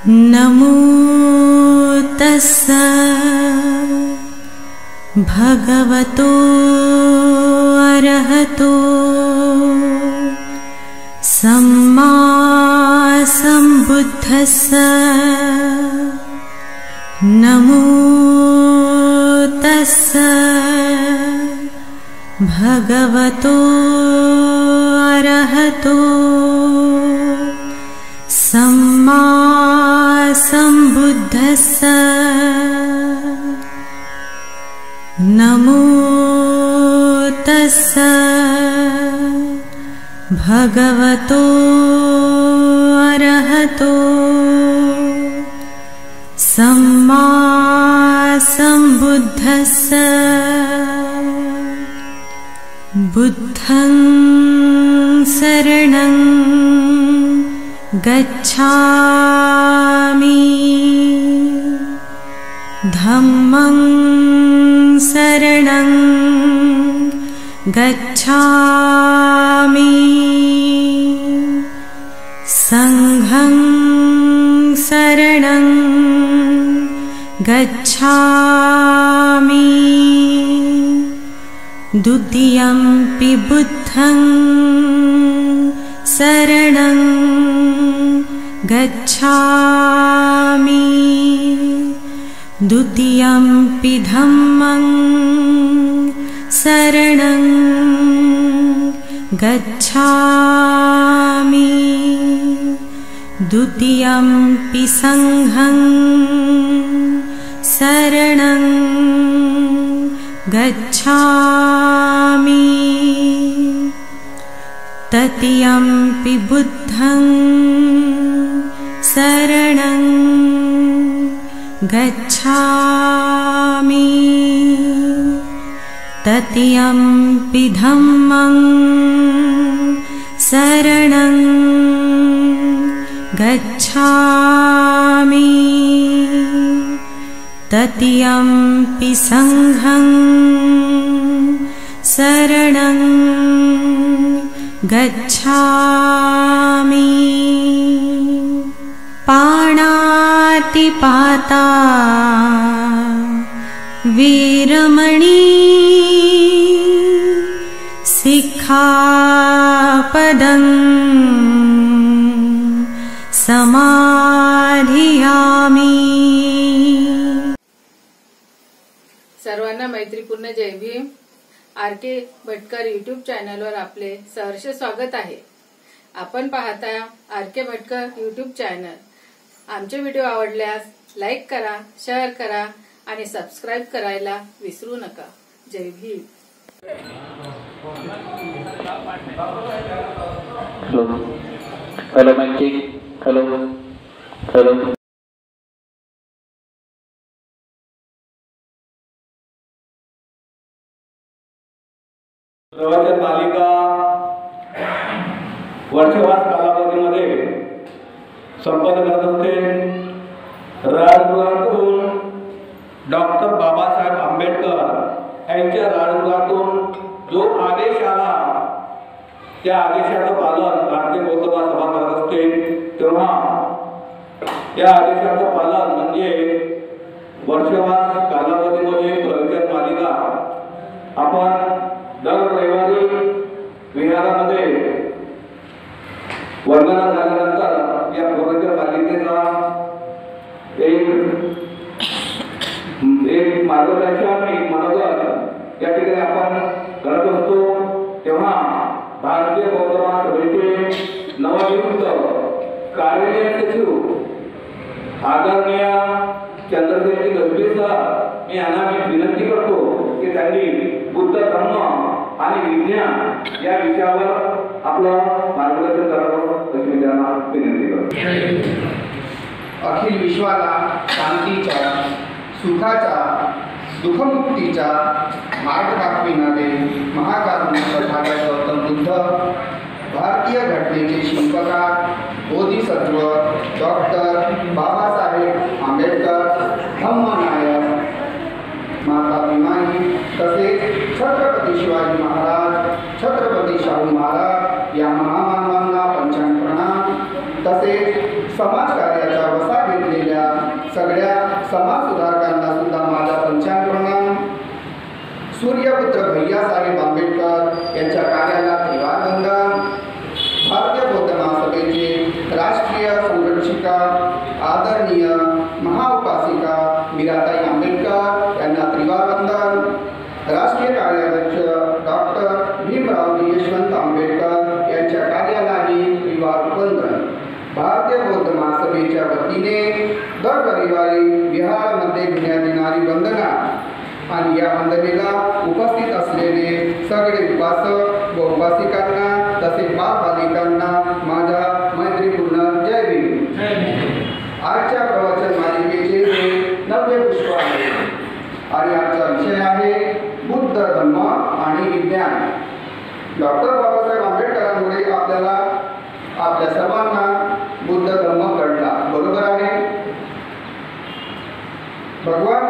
नमो तस्स भगवतो अरहतो सम्मा सम्बुद्धस्स। नमो तस्स भगवतो अरहतो सम्मा सम्बुद्धस्स। नमो तस्स भगवतो अरहतो सम्मा सम्बुद्धस्स। बुद्धं शरणं गच्छामि धम्मं शरणं गच्छामि संघं शरणं गच्छामि। द्वितीयंपि बुद्धं शरणं गच्छामि। द्वितीयंपि धम्मं शरणं गच्छामि। द्वितीयंपि संघं शरणं गच्छामि। तृतीयंपि बुद्धं शरणं गच्छामि। तृतीयंपि धम्मं शरणं गच्छामि। तृतीयंपि संघं शरणं गच्छामि। पाणातिपाता वीरमणि सिक्खापदं समाधियामि। सर्वांना मैत्रीपूर्ण जय भीम। आर.के. भटकर यूट्यूब चॅनलवर आपले सहर्ष स्वागत आहे। आपण पाहता आर.के. Bhatkar YouTube channel. आमचे व्हिडिओ आवडल्यास लाईक करा, शेअर करा आणि सबस्क्राईब करायला विसरू नका। जय भीम। हेलो मैंकी, हेलो हेलो। प्रवचन मालिका वर्षवास कालावधीमध्ये संपन्न करत असते। राजगृहातून डॉक्टर बाबासाहेब आंबेडकर यांच्या राजगृहातून जो आदेश आला त्या आदेशाचं पालन भारतीय बौद्ध सभा करत असते। तेव्हा या आदेशाचं पालन म्हणजे वर्षवास कालावधीमध्ये प्रवचन मालिका आपण दर रविवारी विहारामध्ये वर्णना झाल्यानंतर या प्रवचन मालिकेचा एक मार्गदर्शन एक मनोगत या ठिकाणी आपण करत असतो। तेव्हा भारतीय बौद्ध सभेचे नवनियुक्त कार्यालय सचिव आदरणीय चंद्रशेखर गजबी सर मी यांना विनंती करतो की त्यांनी बुद्ध धर्म आणि विज्ञान या विषयावर आपलं मार्गदर्शन करावं अशी मी त्यांना विनंती करतो। अखिल विश्वाला शांतीचा, सुखाचा, दुःखमुक्तीचा मार्ग दाखविणारे महाकारुण्य तथागत गौतम बुद्ध, भारतीय घटनेचे शिल्पकार बोधिसत्व डॉक्टर बाबासाहेब आंबेडकर, धम्मनायक माता भीमाई तसेच छत्रपती शिवाजी महाराज, छत्रपती शाहू महाराज या महामानवांना पंचांग प्रणाम। तसेच समाज कार्याच्या वसा असलेल्या सगळ्या समाज सुधारकांना सुद्धा माझा पंचांग प्रणाम. सूर्यपुत्र भैयासाहेब आंबेडकर यांच्या कार्याला त्रिवार वंदन. भारतीय बौद्ध महासभेचे राष्ट्रीय संरक्षिका आदरणीय महाउपासिका मीराताई आंबेडकर यांना त्रिवार वंदन. राष्ट्रीय कार्याध्यक्ष डॉक्टर भीमरावजी यशवंत आंबेडकर यांच्या कार्यालाही त्रिवार वंदन. भारतीय बौद्ध महासभेच्या वतीने दर रविवारी विहारामध्ये घेण्यात येणारी वंदना आणि या वंदनेला उपस्थित असलेले सगळे उपासक व उपासिकांना तसेच बालबालिकांना माझा मैत्रीपूर्ण जय भीम. आजच्या प्रवचन मालिकेचे हे 90 पुष्प आहे आणि आजचा विषय आहे बुद्ध धम्म आणि विज्ञान. डॉक्टर बाबासाहेब आंबेडकरांमुळे आपल्या सर्वांना बुद्ध धम्म कळला, बरोबर आहे. भगवान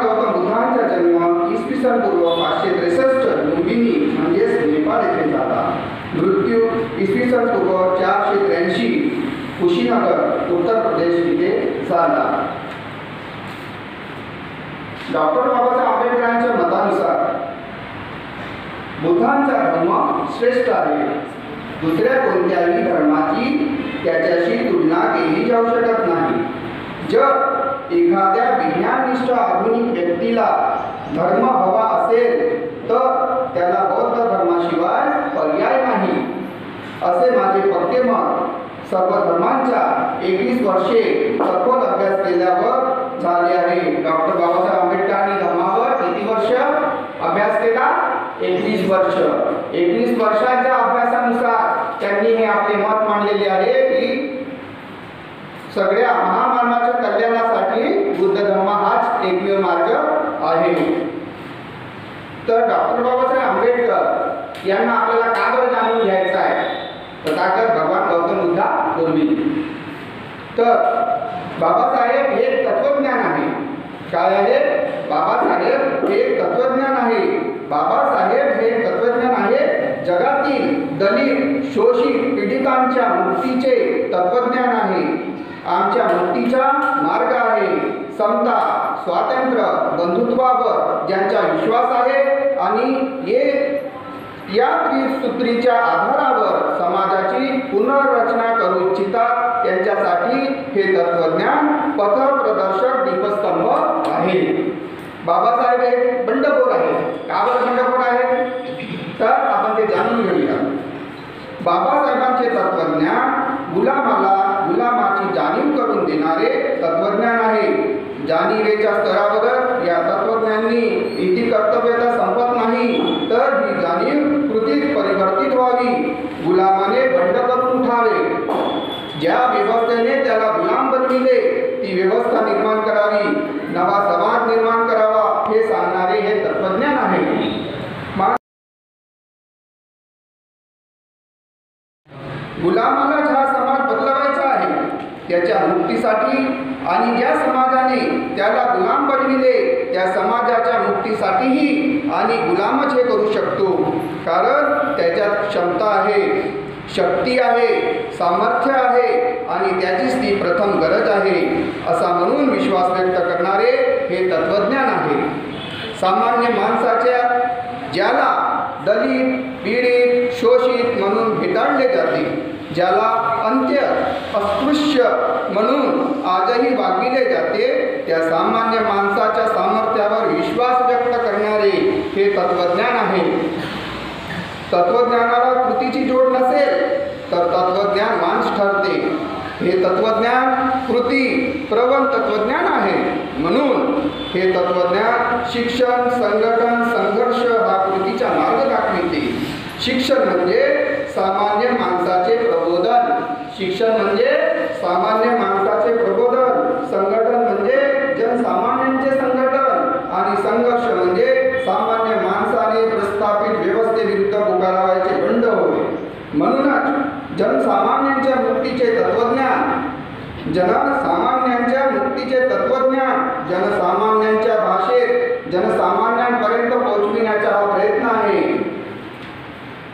गौतम बुद्धांचा जन्म इसवी सन पूर्व 563 लुंबिनी म्हणजेच नेपाळ येथे झाला. मृत्यू इसवी सन पूर्व 483 कुशीनगर उत्तर प्रदेश येथे झाला. डॉक्टर बाबासाहेब आंबेडकरांच्या मतानुसार बुद्धांचा धर्म श्रेष्ठ आहे. दुसऱ्या कोणत्याही धर्माची त्याच्याशी तुलना केली जाऊ शकत नाही. जर एखाद्या विज्ञाननिष्ठ आधुनिक व्यक्तीला धर्म हवा असेल तर त्याला बौद्ध धर्माशिवाय पर्याय नाही, असे माझे पक्के मत. सर्व धर्मांचा 21 वर्षे सखोल अभ्यास केल्यावर झाले आहे. डॉक्टर बाबासाहेब आंबेडकरांनी धर्मावर किती वर्ष अभ्यास केला? 21 वर्ष. 21 वर्षांच्या अभ्यासानुसार त्यांनी हे आपले मत मांडलेले आहे की सगळ्या महामानवाच्या कल्याणासाठी बुद्ध धर्म हाच एकमेव मार्ग आहे. तर डॉक्टर बाबासाहेब आंबेडकर यांना आपल्याला का बरं जाणून घ्यायचं आहे? तथागत भगवान गौतम बुद्धापूर्वी. तर बाबासाहेब हे तत्वज्ञान आहे. काय आहे? बाबासाहेब हे तत्वज्ञान आहे. बाबासाहेब हे तत्वज्ञान आहे. जगातील दलित शोषित पीडितांच्या मुक्तीचे तत्वज्ञान आहे. आमच्या मुक्तीचा मार्ग आहे. समता, स्वातंत्र्य, बंधुत्वावर ज्यांचा विश्वास आहे आणि या त्रिसूत्रीच्या आधारावर समाजाची पुनर्रचना करू इच्छितात त्यांच्यासाठी हे तत्वज्ञान पथप्रदर्शक दीपस्तंभ आहे. बाबासाहेब हे बंडखोर आहे. का बरं बंडखोर आहे? तर आपण ते जाणून घेऊया. बाबासाहेबांचे तत्वज्ञान गुलामाची जाणीव करून देणारे तत्वज्ञान आहे. जाणीवेच्या स्तरावरच या तत्वज्ञांनी इति कर्तव्यता संपत नाही, तर ही जाणीव कृतीत परिवर्तित व्हावी. गुलामाने बंड करून उठावे. ज्या व्यवस्थेने त्याला गुलाम बनविले ती व्यवस्था निर्माण करावी, नवा समाज निर्माण करावा, हे सांगणारे हे तत्वज्ञान आहे. गुलामाला ज्या समाज बदलवायचा आहे त्याच्या मुक्तीसाठी आणि ज्या समाजाने त्याला गुलाम बनविले त्या समाजाच्या मुक्तीसाठीही आणि गुलामच हे करू शकतो, कारण त्याच्यात क्षमता आहे, शक्ती आहे, सामर्थ्य आहे आणि त्याचीच ती प्रथम गरज आहे, असा म्हणून विश्वास व्यक्त करणारे हे तत्वज्ञान आहे. सामान्य माणसाच्या ज्याला दलित, पीडित, शोषित म्हणून भेटाळले जाते, ज्याला अंत्य अस्पृश्य म्हणून आजही वागविले जाते, त्या सामान्य माणसाच्या सामर्थ्यावर विश्वास व्यक्त करणारे हे तत्वज्ञान आहे. तत्वज्ञानाला कृतीची जोड नसेल तर तत्वज्ञान मांस ठरते. हे तत्वज्ञान कृती प्रवण तत्वज्ञान आहे. म्हणून हे तत्वज्ञान शिक्षण, संघटन, संघर्ष हा कृतीचा मार्ग दाखविते. शिक्षण म्हणजे सामान्य माणसाचे प्रबोधन. शिक्षण म्हणजे सामान्य माणसाचे प्रबोधन. संघटन म्हणजे जनसामान्यांचे संघटन आणि संघर्ष म्हणजे सामान्य माणसाने प्रस्थापित व्यवस्थेविरुद्ध पुकारावायचे बंड होय. म्हणूनच जनसामान्यांच्या मुक्तीचे तत्वज्ञान, जनसामान्यांच्या मुक्तीचे तत्वज्ञान जनसामान्यांच्या भाषेत जनसामान्यांपर्यंत पोहोचविण्याचा हा प्रयत्न आहे.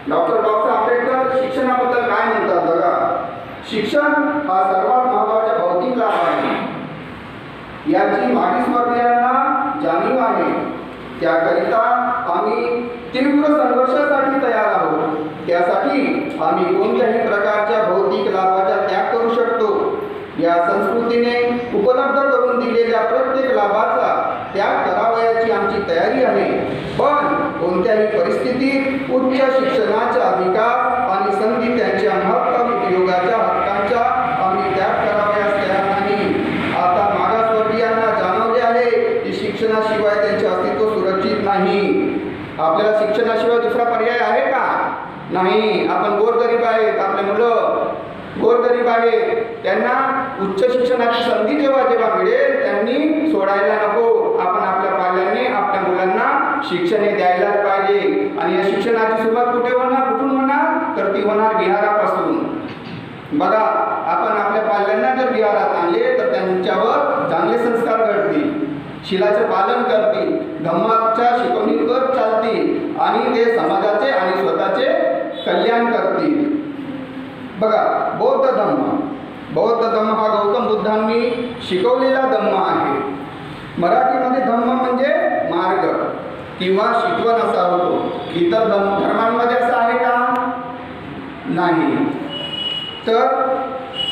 डॉक्टर आंबेडकर शिक्षणाबद्दल काय म्हणतात बघा. शिक्षण हा सर्वात महत्त्वाचा भौतिक लाभ आहे. याची मागासवर्गीयांना जाणीव आहे. त्याकरिता आम्ही तीव्र संघर्षासाठी तयार आहोत. त्यासाठी आम्ही कोणत्याही प्रकारच्या भौतिक लाभाचा त्याग करू शकतो. या संस्कृतीने उपलब्ध करून दिलेल्या प्रत्येक लाभाचा त्याग करावयाची आमची तयारी आहे. पण कोणत्याही परिस्थितीत उच्च शिक्षणाचा अधिकार आणि संधी त्यांच्या महत्तम उपयोगाच्या हक्कांचा आम्ही त्याग करावयास तयार नाही. आता मागासवर्गीयांना जाणवले आहे की शिक्षणाशिवाय त्यांचे अस्तित्व सुरक्षित नाही. आपल्याला शिक्षणाशिवाय दुसरा पर्याय आहे का? नाही. आपण गोरगरीब आहेत, आपले मुलं गोरगरीब आहेत, त्यांना उच्च शिक्षणाची संधी जेव्हा जेव्हा मिळेल त्यांनी सोडायला नको. आपण आपल्या पाल्यांनी आपल्या मुलांना शिक्षण हे द्यायलाच पाहिजे. आणि या शिक्षणाची सुरुवात कुठे होणार, कुठून होणार? तर ती होणार विहारापासून. बघा, आपण आपल्या पाल्यांना जर विहारात आणले तर त्यांच्यावर चांगले संस्कार घडतील, शिलाचे पालन करतील, धम्माच्या शिकवणीवर चालतील आणि ते समाजाचे आणि स्वतःचे कल्याण करतील. बघा, बौद्ध धम्म हा गौतम बुद्धांनी शिकवलेला धम्म आहे. मराठीमध्ये धम्म म्हणजे मार्ग किंवा शिकवण असा होतो. इतर धर्मांमध्ये असं आहे का? नाही. तर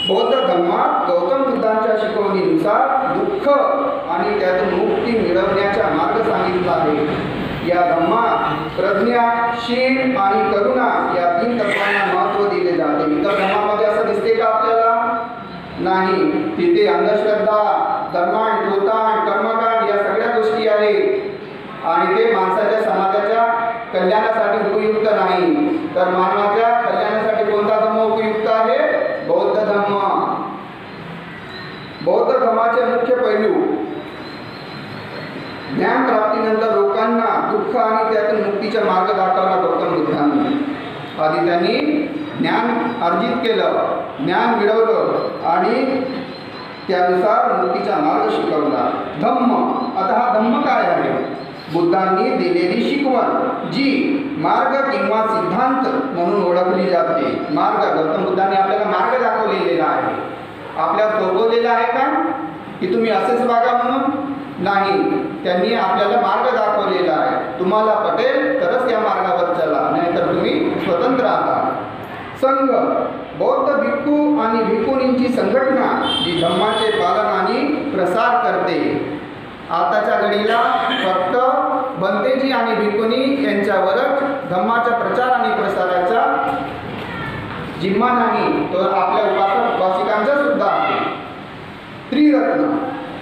बौद्ध धर्मात गौतम बुद्धांच्या शिकवणीनुसार दुःख आणि त्यातून मुक्ती मिळवण्याचा मार्ग सांगितला आहे. या धम्मात प्रज्ञा, शील आणि करुणा या 3 तत्वांना महत्त्व दिले जाते. इतर धर्मामध्ये असं दिसते का आपल्याला? नाही. तिथे अंधश्रद्धा, धर्मांड, धोतांड, कर्मकांड या सगळ्या गोष्टी आहेत आणि ते माणसाच्या समाजाच्या कल्याणासाठी उपयुक्त नाही. तर मानवाच्या कल्याणासाठी कोणता धर्म उपयुक्त आहे? बौद्ध धर्म. बौद्ध धर्माचे मुख्य पैलू: ज्ञान प्राप्तीनंतर लोकांना दुःख आणि त्यातून मुक्तीचा मार्ग दाखवला गौतम बुद्धांनी. आधी त्यांनी ज्ञान अर्जित केलं, ज्ञान मिळवलं आणि त्यानुसार मुक्तीचा मार्ग शिकवला. धम्म. आता हा धम्म काय आहे? बुद्धांनी दिलेली शिकवण, जी मार्ग किंवा सिद्धांत म्हणून ओळखली जाते. मार्ग, गौतम बुद्धांनी आपल्याला मार्ग दाखवलेला आहे. आपल्याला थोपवलेला आहे का की तुम्ही असेच वागा म्हणून? नाही. त्यांनी आपल्याला मार्ग दाखवलेला आहे. तुम्हाला पटेल तरच या मार्गावर चला, नाहीतर तुम्ही स्वतंत्र आहात. संघ. बौद्ध भिक्खू आणि भिक्खुनींची संघटना जी धम्माचे पालन आणि प्रसार करते. आताच्या घडीला फक्त बंतेजी आणि भिक्खुनी यांच्यावरच धम्माचा प्रचार आणि प्रसाराचा जिम्मा नाही, तर आपल्या उपासकांचा सुद्धा आहे. त्रिरत्न.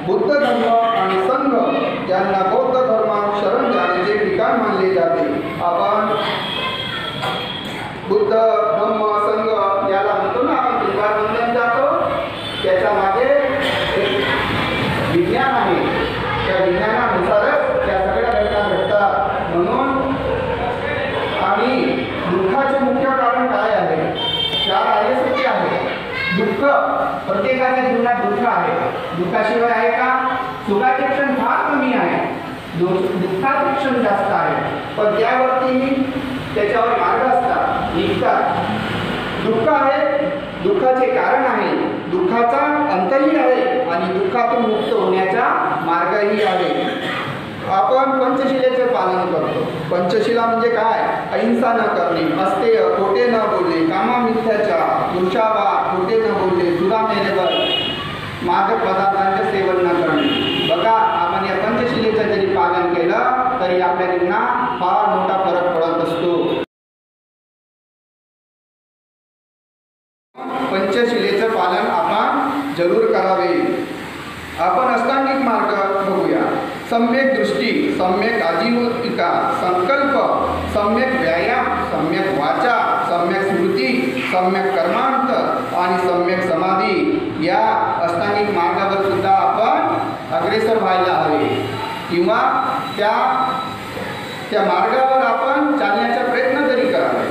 बुद्ध धर्म आणि संघ ज्यांना बौद्ध धर्मात शरण जाण्याचे ठिकाण मानले जाते. आपण बुद्ध धम्म संघ याला म्हणतो ना, आपण तुंगार बंधन जातो, त्याच्या मागे एक विज्ञान आहे. त्या विज्ञानानुसारच त्या सगळ्या घटना घडतात. म्हणून आणि दुःखाचे मुख्य कारण काय आहे? 4 आहे, सत्य आहे. दुःख. प्रत्येकाच्या जीवनात दुःख आहे. दुःखाशिवाय आहे का? सुखाचे क्षण फार कमी आहे, दुःखाचे क्षण जास्त आहे. पण त्यावरती त्याच्यावर मार्ग असतात, निघतात. दुःख आहे, दुःखाचे कारण आहे, दुःखाचा अंतही आहे आणि दुःखातून मुक्त होण्याचा मार्गही आहे. आपण पंचशिलेचे पालन करतो. पंचशिला म्हणजे काय? अहिंसा न करणे, अस्तेय, खोटे न बोलणे, काममिथ्याचार, पुरुषावाद, खोटे न बोलणे, सुरा मेलेवर, मादक पदार्थांचे सेवन न करणे. बघा, आपण या पंचशिलेचं जरी पालन केलं तरी आपल्या जीवनात फार मोठा फरक पडत असतो. पंचशिलेचं पालन आपण जरूर करावे. आपण अष्टांगिक मार्ग बघूया. सम्यक दृष्टी, सम्यक आजीविका, संकल्प, सम्यक व्यायाम, सम्यक वाचा, सम्यक स्मृती, सम्यक कर्मांत आणि सम्यक समाधी या अष्टांगिक मार्गावर सुद्धा आपण अग्रेसर व्हायला हवे किंवा त्या मार्गावर आपण चालण्याचा प्रयत्न तरी करावे.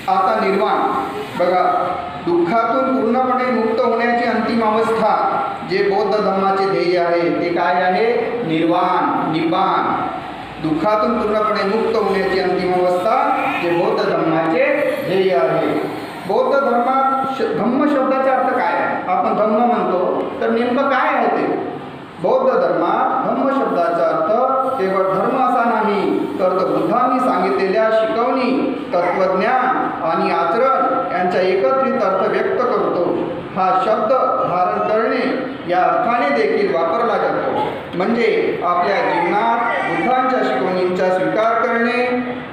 आता निर्वाण. बघा, दुःखातून पूर्णपणे मुक्त होण्याची अंतिम अवस्था जे बौद्ध धर्माचे ध्येय आहे ते काय आहे? निर्वाण, निब्बाण. दुःखातून पूर्णपणे मुक्त होण्याची अंतिम अवस्था जे बौद्ध धर्माचे ध्येय आहे. बौद्ध धर्मात धम्म शब्दाचा अर्थ काय आहे? आपण धम्म म्हणतो तर नेमकं काय आहे ते? बौद्ध विपरीत अर्थ व्यक्त करतो. हा शब्द धारण करणे या अर्थाने देखील वापरला जातो. म्हणजे आपल्या जीवनात बुद्धांच्या शिकवणींचा स्वीकार करणे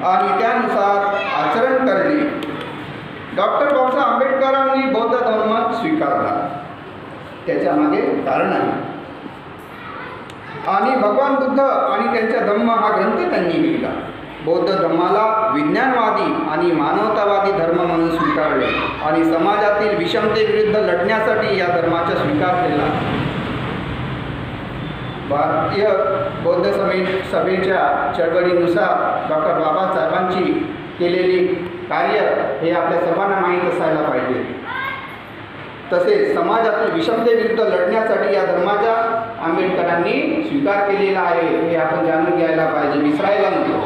आणि त्यानुसार आचरण करणे. डॉक्टर बाबासाहेब आंबेडकरांनी बौद्ध धर्म स्वीकारला, त्याच्यामागे कारण आहे. आणि भगवान बुद्ध आणि त्यांचा धम्म हा ग्रंथ त्यांनी लिहिला. बौद्ध धम्माला विज्ञानवादी आणि मानवतावादी धर्म म्हणून स्वीकारले आणि समाजातील विषमतेविरुद्ध लढण्यासाठी या धर्माचा स्वीकार केला. भारतीय बौद्ध सभेच्या चळवळीनुसार डॉक्टर बाबासाहेबांची केलेली कार्य हे आपल्या सर्वांना माहीत असायला पाहिजे. तसेच समाजातील विषमतेविरुद्ध लढण्यासाठी या धर्माचा आंबेडकरांनी स्वीकार केलेला आहे हे आपण जाणून घ्यायला पाहिजे, विसरायला नको.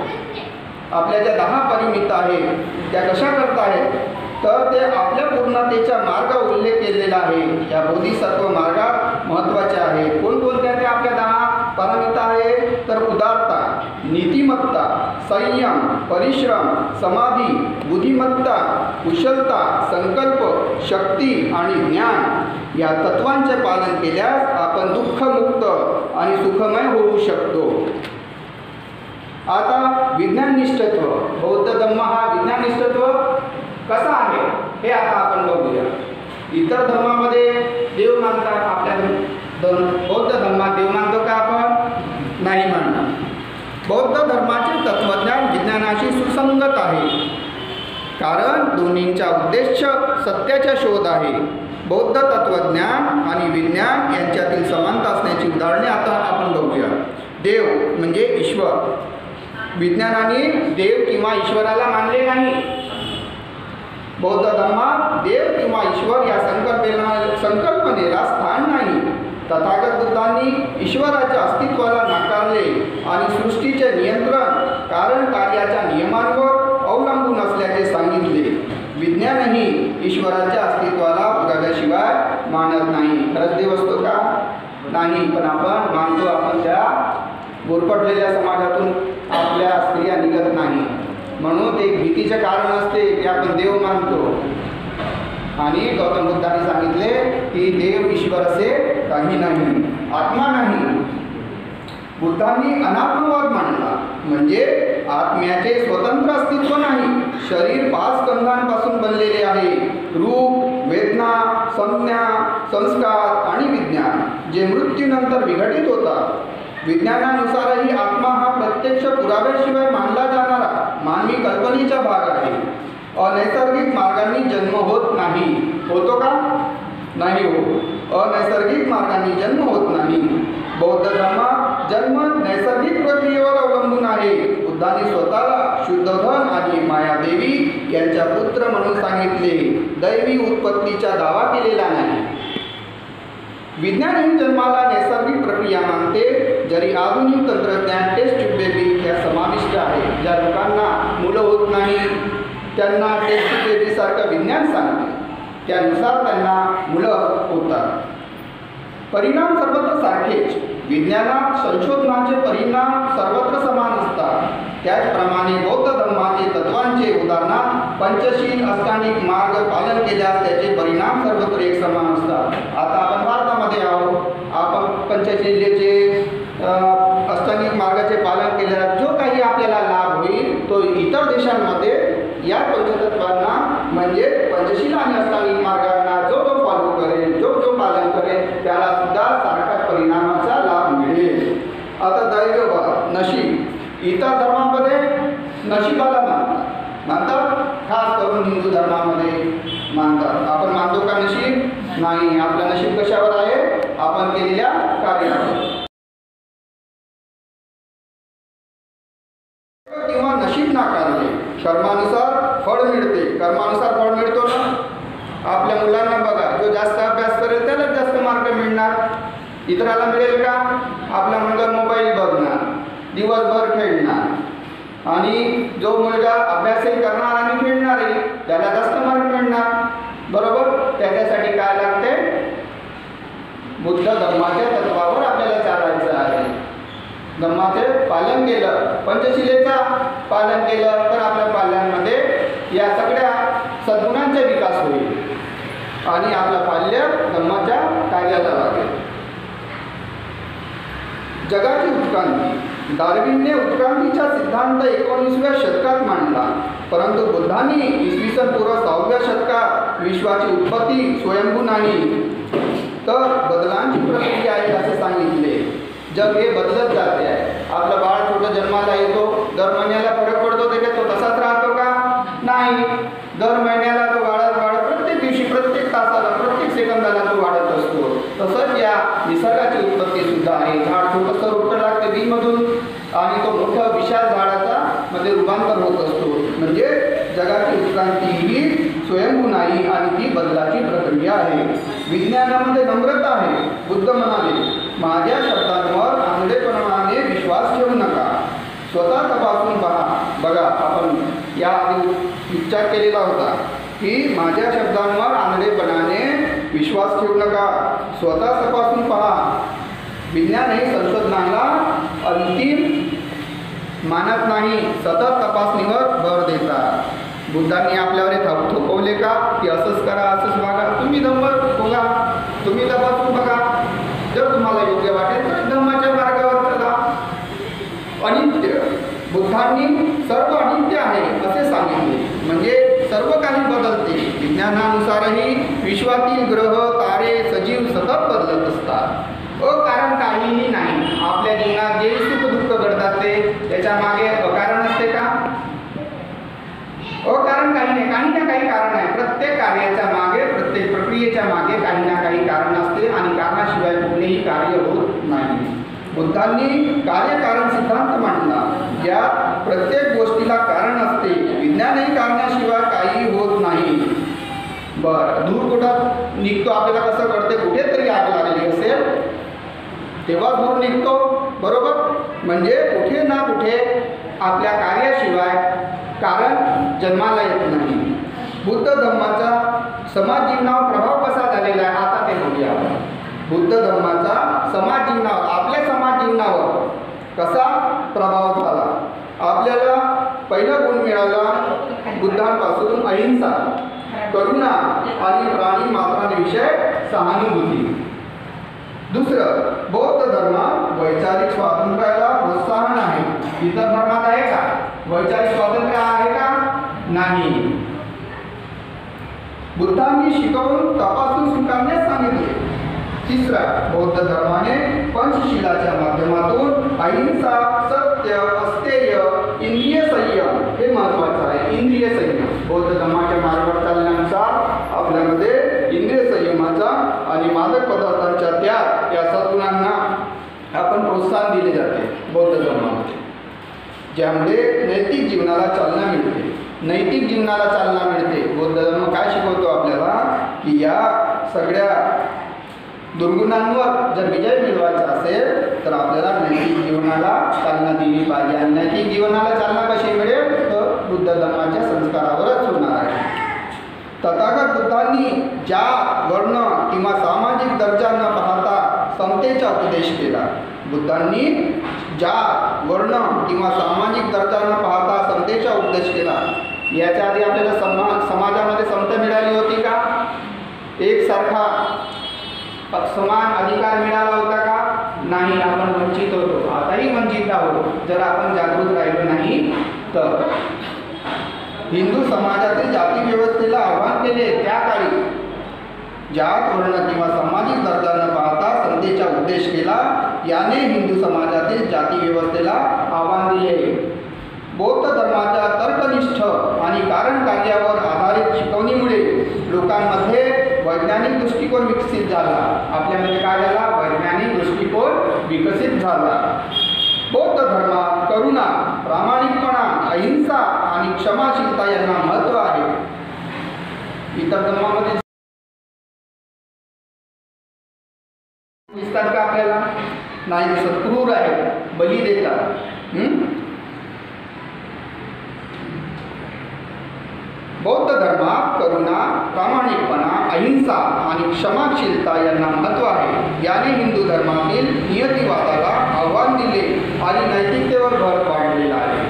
आपल्या ज्या 10 परिमित आहेत त्या कशा करता आहेत तर ते आपल्या पूर्णतेच्या मार्ग उल्लेख केलेला आहे. या बोधिसत्व मार्गात महत्त्वाचे आहे. कोणकोणत्या ते आपल्या 10 परमिता आहे तर उदारता, नीतिमत्ता, संयम, परिश्रम, समाधी, बुद्धिमत्ता, कुशलता, संकल्प, शक्ती आणि ज्ञान या तत्वांचे पालन केल्यास आपण दुःखमुक्त आणि सुखमय होऊ शकतो. आता विज्ञाननिष्ठत्व, बौद्ध धम्म हा विज्ञाननिष्ठत्व कसा आहे हे आता आपण बघूया. इतर धर्मामध्ये देव मानतात, आपल्या बौद्ध धर्मात देव मानतो का आपण? नाही मानणार. बौद्ध धर्माचे तत्वज्ञान विज्ञानाशी सुसंगत आहे, कारण दोन्हींचा उद्देश सत्याचा शोध आहे. बौद्ध तत्वज्ञान आणि विज्ञान यांच्यातील समानता असण्याची उदाहरणे आता आपण बघूया. देव म्हणजे ईश्वर. विज्ञानाने देव किंवा ईश्वराला मानले नाही. बौद्ध धर्मात देव किंवा ईश्वर या संकल्पनेला स्थान नाही. तथागत बुद्धांनी ईश्वराच्या अस्तित्वाला नाकारले आणि सृष्टीचे नियंत्रण कारण कार्याच्या नियमांवर अवलंबून असल्याचे सांगितले. विज्ञानही ईश्वराच्या अस्तित्वाला पुराव्याशिवाय मानत नाही. खरंच देव असतो का? नाही, पण आपण मानतो. आपण त्या गोरपटलेल्या समाजातून आपल्या स्त्रिया निघत नाही, म्हणून ते भीतीचे कारण असते की आपण देव मानतो. आणि गौतम बुद्धांनी सांगितले की देव ईश्वर असे काही नाही, आत्मा नाही. बुद्धांनी अनात्मवाद मांडला, म्हणजे आत्म्याचे स्वतंत्र अस्तित्व नाही. शरीर 5 स्कंधांपासून बनलेले आहे: रूप, वेदना, संज्ञा, संस्कार आणि विज्ञान, जे मृत्यूनंतर विघटित होतात. विज्ञानानुसारही आत्मा हा प्रत्यक्ष पुराव्याशिवाय मानला जाणारा मानवी कल्पनेचा भाग आहे. अनैसर्गिक मार्गांनी जन्म होत नाही. होतो का? नाही होत. अनैसर्गिक मार्गांनी जन्म होत नाही. बौद्ध धर्मात जन्म नैसर्गिक प्रक्रियेवर अवलंबून आहे. बुद्धांनी स्वतःला शुद्धधन आणि मायादेवी यांच्या पुत्र म्हणून सांगितले. दैवी उत्पत्तीचा दावा केलेला नाही. विज्ञानही जन्माला नैसर्गिक प्रक्रिया मानते, जरी आधुनिक तंत्रज्ञान टेस्ट ट्यूब बेबी या समाविष्ट आहे. ज्या लोकांना मुलं होत नाही त्यांना टेस्ट ट्यूब बेबीसारखं विज्ञान सांगते, त्यानुसार त्यांना मुलं होतात. परिणाम सर्वत्र सारखेच. विज्ञानात संशोधनाचे परिणाम सर्वत्र समान असतात. त्याचप्रमाणे बौद्ध धर्माचे तत्वांचे, उदाहरणार्थ पंचशील अष्टांगिक मार्ग पालन केल्यास त्याचे परिणाम सर्वत्र एक समान असतात. आता आपण भारतामध्ये आहोत. आपण पंचशीलेचे अष्टांगिक मार्गाचे पालन केल्यास जो काही आपल्याला लाभ होईल तो इतर देशांमध्ये या पंचतत्वांना म्हणजे पंचशील आणि अष्टांगिक मार्गांना जो जो फॉलो करेल, जो जो पालन करेल त्याला सुद्धा सारखाच परिणामाचा लाभ मिळेल. आता दैव, नशीब. इतर धर्मामध्ये नशिबाला मानतात, खास करून हिंदू धर्मामध्ये मानतात. आपण मानतो का नशीब? नाही. आपलं नशीब कशावर आहे? आपण केलेल्या कार्यावर. किंवा नशीब नाकारले. कर्मानुसार फळ मिळते. कर्मानुसार फळ मिळतो ना. आपल्या मुलांना बघा, जो जास्त अभ्यास करेल त्यालाच जास्त मार्क मिळणार. इतराला मिळेल का? आपला मुलगा मोबाईल बघणार, दिवसभर खेळणार, आणि जो मुलगा अभ्यासही करणार आणि खेळणारही त्याला जास्त मार्क मिळणार. बरोबर? त्याच्यासाठी काय लागते? बुद्ध धर्माच्या तत्वावर आपल्याला चालायचं आहे. धर्माचे पालन केलं, पंचशिलेचा पालन केलं तर आपल्या पाल्यांमध्ये या सगळ्या सद्गुणांचा विकास होईल. आणि आपला पाल्य धम्माच्या कार्याला लागेल. जगाची उत्क्रांती. डार्विनने उत्क्रांतीचा सिद्धांत 19व्या शतकात मांडला, परंतु बुद्धांनी इसवी सन पूर्व 6व्या शतकात विश्वाची उत्पत्ती स्वयंभू नाही तर बदलांची प्रक्रिया आहे असे सांगितले. जग हे बदलत जाते आहे. आपलं बाळ छोटं जन्माला येतो, दर महिन्याला फरक पडतो, त्याच्यात तो तसाच राहतो का? नाही. दर महिन्याला तो वाढत प्रत्येक दिवशी, प्रत्येक तासाला, प्रत्येक सेकंदाला तो वाढत असतो. तसंच या निसर्गाची उत्पत्ती सुद्धा आहे. झाड छोटंसं रोपटं लागते बीमधून आणि तो मोठा विशाल झाडाचा मध्ये रूपांतर होत असतो. म्हणजे जगाची उत्क्रांती ही स्वयंभू नाही आणि ती बदलाची प्रक्रिया आहे. विज्ञानामध्ये नम्रता आहे. बुद्ध म्हणाले, माझ्या शब्दांवर आंधळेपणाने विश्वास ठेवू नका, स्वतः तपासून पहा. बघा, आपण याआधी विचार केलेला होता की माझ्या शब्दांवर आंधळेपणाने विश्वास ठेवू नका, स्वतः तपासून पहा. विज्ञान हे संशोधनाला अंतिम मानत नाही, सतत तपासणीवर भर देतात. बुद्धांनी आपल्यावर हे थोपवले का की असंच करा, असंच वागा, तुम्ही धम्म बघा, तुम्ही तपासून बघा, जर तुम्हाला योग्य वाटेल तर धम्माच्या मार्गावर चला. अनित्य. बुद्धांनी सर्व अनित्य आहे असे सांगितले, म्हणजे सर्व काही बदलते. विज्ञानानुसारही विश्वातील ग्रह, तारे, सजीव सतत बदलत असतात. कारण काहीही नाही. आपल्या जीवनात जे सुख दुःख घडतात ते त्याच्या मागे अकारण असते का? कारण काही नाही, काही ना काही कारण आहे. प्रत्येक कार्याच्या मागे, प्रत्येक प्रक्रियेच्या मागे काही ना काही कारण असते आणि कारणाशिवाय कुठलेही कार्य होत नाही. बुद्धांनी कार्यकारण सिद्धांत मांडला, ज्या प्रत्येक गोष्टीला कारण असते. विज्ञानही कारणाशिवाय काही होत नाही. बरं, धूर कुठं निघतो आपल्याला कसं कळते? कुठेतरी आग लागली असेल तेव्हा धूर निघतो, बरोबर? म्हणजे कुठे ना कुठे आपल्या कार्याशिवाय कारण जन्माला येत नाही. बुद्ध धम्माचा समाज जीवनावर प्रभाव कसा झालेला आहे आता ते बघूया. बुद्ध धम्माचा समाज जीवनावर, आपल्या समाज जीवनावर कसा प्रभाव झाला? आपल्याला पहिला गुण मिळाला बुद्धांपासून अहिंसा, करुणा आणि प्राणी मात्रांविषयी सहानुभूती. दुसरं, बौद्ध धर्मात वैचारिक स्वातंत्र्याला प्रोत्साहन आहे. इतर धर्मात आहे का वैचारिक स्वातंत्र्य? आहे का? नाही. बुद्धांनी शिकवून तपासून स्वीकारण्यास सांगितले. तिसरा, बौद्ध धर्माने पंचशीलाच्या माध्यमातून अहिंसा, सत्य, अस्तेय, इंद्रिय संयम हे महत्त्वाचं आहे. इंद्रिय संयम बौद्ध धर्माच्या मार्गावर चालण्यानुसार आपल्यामध्ये इंद्रिय संयमाचा आणि मादक पदार्थांच्या त्याग या सद्गुणांना आपण प्रोत्साहन दिले जाते बौद्ध धर्मामध्ये, ज्यामुळे नैतिक जीवनाला चालना मिळते. नैतिक जीवनाला चालना मिळते. बौद्ध धर्म काय शिकवतो आपल्याला की या सगळ्या दुर्गुणांवर जर विजय मिळवायचा असेल तर आपल्याला नैतिक जीवनाला चालना दिली पाहिजे. आणि नैतिक जीवनाला चालना कशी मिळेल तर बुद्ध धर्माच्या संस्कारावरच होणार आहे. तथागत बुद्धांनी ज्या वर्ण किंवा सामाजिक दर्जा न पाहता समतेचा उपदेश केला. बुद्धांनी ज्या वर्ण किंवा सामाजिक दर्जा न पाहता समतेचा उपदेश केला. याच्या आधी आपल्याला समाजामध्ये समता मिळाली होती का? एकसारखा समान अधिकार मिळाला होता का? नाही. आपण वंचित होतो, आताही वंचित आहोत जर आपण जागृत राहिलो नाही तर. हिंदू समाजातील जाती व्यवस्थेला आव्हान केले त्या काळी जात, वर्ण किंवा सामाजिक दर्जा न पाहता समतेचा उपदेश केला. याने हिंदू समाजातील जाती व्यवस्थेला आव्हान दिले. बौद्ध धर्माच्या तर्कनिष्ठ आणि कारण कार्यावर आधारित शिकवणीमुळे लोकांमध्ये वैज्ञानिक दृष्टिकोन विकसित झाला. आपल्यामध्ये काय झाला? वैज्ञानिक दृष्टिकोन विकसित झाला. बौद्ध धर्मात करुणा, प्रामाणिकपणा, अहिंसा आणि क्षमाशीलता यांना महत्त्व आहे. इतर धर्मामध्ये दिसतात का आपल्याला? नाही दिसत. क्रूर आहे, बली देतात. बौद्ध धर्मात करुणा, प्रामाणिकपणा, अहिंसा आणि क्षमाशीलता यांना महत्त्व आहे. याने हिंदू धर्मातील नियतिवादाला आव्हान दिले आणि नैतिकतेवर भर पाडलेला आहे.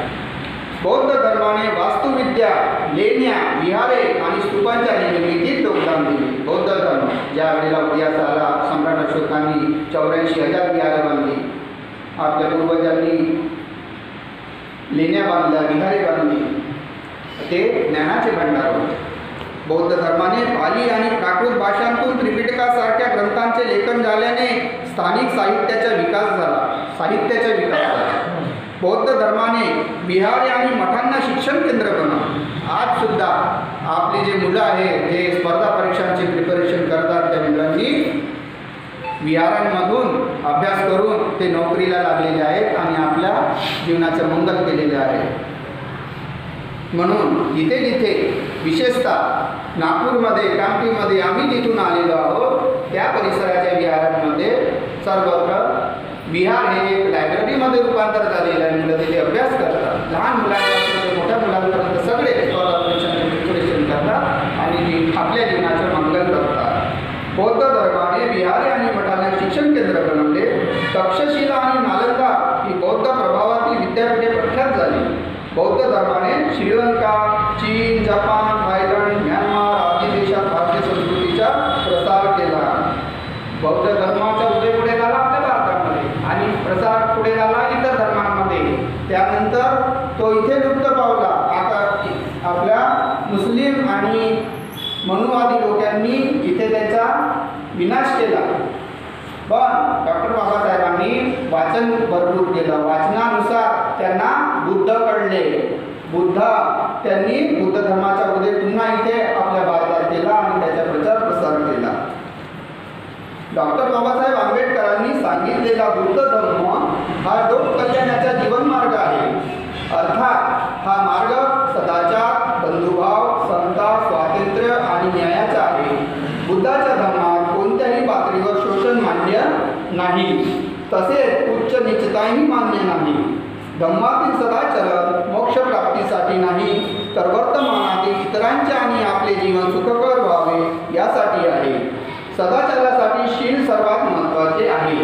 बौद्ध धर्माने वास्तुविद्या, लेण्या, विहारे आणि स्तूपांच्या निर्मितीत योगदान दिले. बौद्ध ज्या वेळेला उदयास आला, सम्राट अशोकांनी 84,000 विहारे बांधली. आपल्या पूर्वजांनी लेण्या बांधल्या, विहारे बांधली. ते ज्ञानाचे भंडार होते. बौद्ध धर्माने पाली आणि प्राकृत भाषांतून त्रिपिटकासारख्या ग्रंथांचे लेखन झाल्याने स्थानिक साहित्याचा विकास झाला. बौद्ध धर्माने विहारे आणि मठांना शिक्षण केंद्र बनवलं. आज सुद्धा आपले जे मुलं आहेत जे स्पर्धा परीक्षांचे प्रिपरेशन करतात, त्या मुलांनी विहारांमधून अभ्यास करून ते नोकरीला लागलेले आहेत आणि आपल्या जीवनाचं मंगल केलेले आहे. म्हणून जिथे जिथे विशेषतः नागपूरमध्ये, कामठीमध्ये आम्ही जिथून आलेलो आहोत त्या परिसराच्या विहारांमध्ये सर्वत्र विहार हे एक लायब्ररीमध्ये रूपांतर झालेलं आहे. मुलं तिथे अभ्यास करतात. लहान मुलांपासून ते मोठ्या मुलांपर्यंत सगळे प्रिपरेशन करतात आणि आपल्या जीवनाचं मंगल करतात. बौद्ध धर्माने विहारे आणि मठांना शिक्षण केंद्र बनवले. तक्षशिला आणि नालंदा ही बौद्ध प्रभावातील विद्यापीठे प्रख्यात झाली. बौद्ध धर्माने श्रीलंका, चीन, जपान, थायलंड, म्यानमार आदी देशात भारतीय संस्कृतीचा प्रसार केला. बौद्ध धर्माचा उदय पुढे झाला आपल्या भारतामध्ये आणि प्रसार पुढे झाला इतर धर्मांमध्ये. त्यानंतर तो इथे लुप्त पावला. आता आपल्या मुस्लिम आणि मनुवादी लोकांनी इथे त्याचा विनाश केला. पण डॉक्टर बाबासाहेबांनी वाचन भरपूर केलं. वाचनानुसार त्यांना बुद्ध कळले. त्यांनी बुद्ध धर्माचा उदय पुन्हा इथे आपल्या भारतात केला आणि त्याचा प्रचार प्रसार केला. डॉक्टर बाबासाहेब आंबेडकरांनी सांगितलेला बुद्ध धर्म हा लोक कल्याणाचा जीवनमार्ग आहे. अर्थात हा मार्ग सदाचार, बंधुभाव, समता, स्वातंत्र्य आणि न्यायाचा आहे. बुद्धाच्या धर्मात कोणत्याही पातळीवर शोषण मान्य नाही, तसेच उच्च नीचताही मान्य नाही. धम्मातील सदाचरण मोक्षप्राप्तीसाठी नाही, तर वर्तमानातील इतरांचे आणि आपले जीवन सुखकर व्हावे यासाठी आहे. सदाचारासाठी शील सर्वात महत्त्वाचे आहे.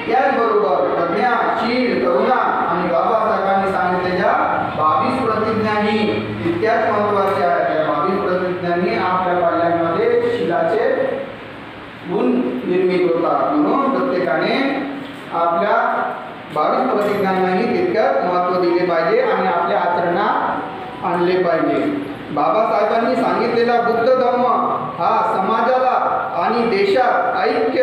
त्याचबरोबर प्रज्ञा, शील, करुणा आणि बाबासाहेबांनी सांगितलेल्या 22 प्रतिज्ञाही तितक्याच महत्त्वाच्या आहेत. या 22 प्रतिज्ञांनी आपल्या पाल्यांमध्ये शीलाचे गुण निर्मित होतात. म्हणून प्रत्येकाने आपल्या 22 प्रतिज्ञांनाही तितक्यात महत्त्व दिले पाहिजे आणि आपल्या आचरणात आणले पाहिजे. बाबासाहेबांनी सांगितलेला बुद्ध धर्म हा समाजाला आणि देशात ऐक्य,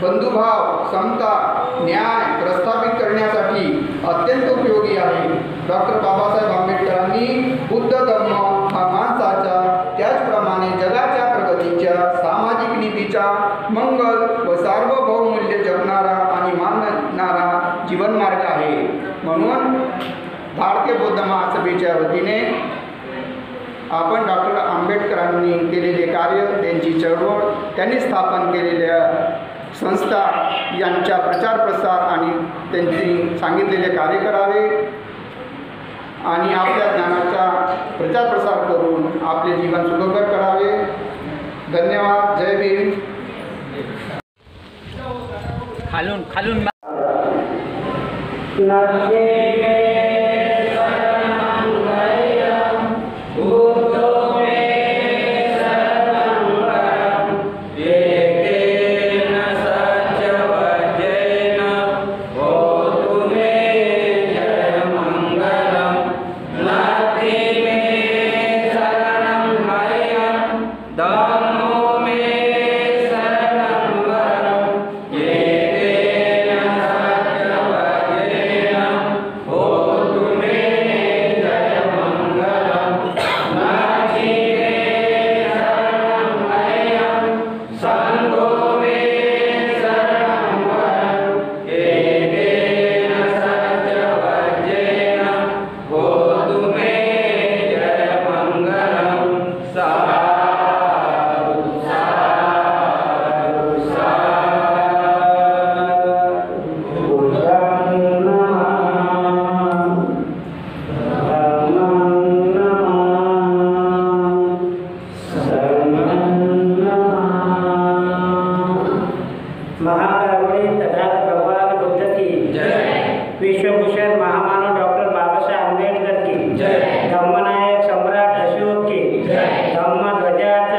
बंधुभाव, समता, न्याय प्रस्थापित करण्यासाठी अत्यंत उपयोगी आहे. डॉक्टर बाबासाहेब आंबेडकरांनी बुद्ध धर्म हा माणसाच्या त्याचप्रमाणे जगाच्या प्रगतीच्या, सामाजिक नीतीच्या, मंगल व सार्वभौम मूल्य जपणारा आणि मानणारा जीवनमार्ग आहे. म्हणून भारतीय बौद्ध महासभेच्या वतीने आपण डॉक्टर आंबेडकरांनी केलेले कार्य, त्यांची चळवळ, त्यांनी स्थापन केलेल्या संस्था यांचा प्रचार प्रसार आणि त्यांनी सांगितलेले कार्य करावे आणि आपल्या ज्ञानाचा प्रचार प्रसार करून आपले जीवन सुखकर करावे. धन्यवाद. जय भीम. खालून अशोक की धम्मध्वजाचा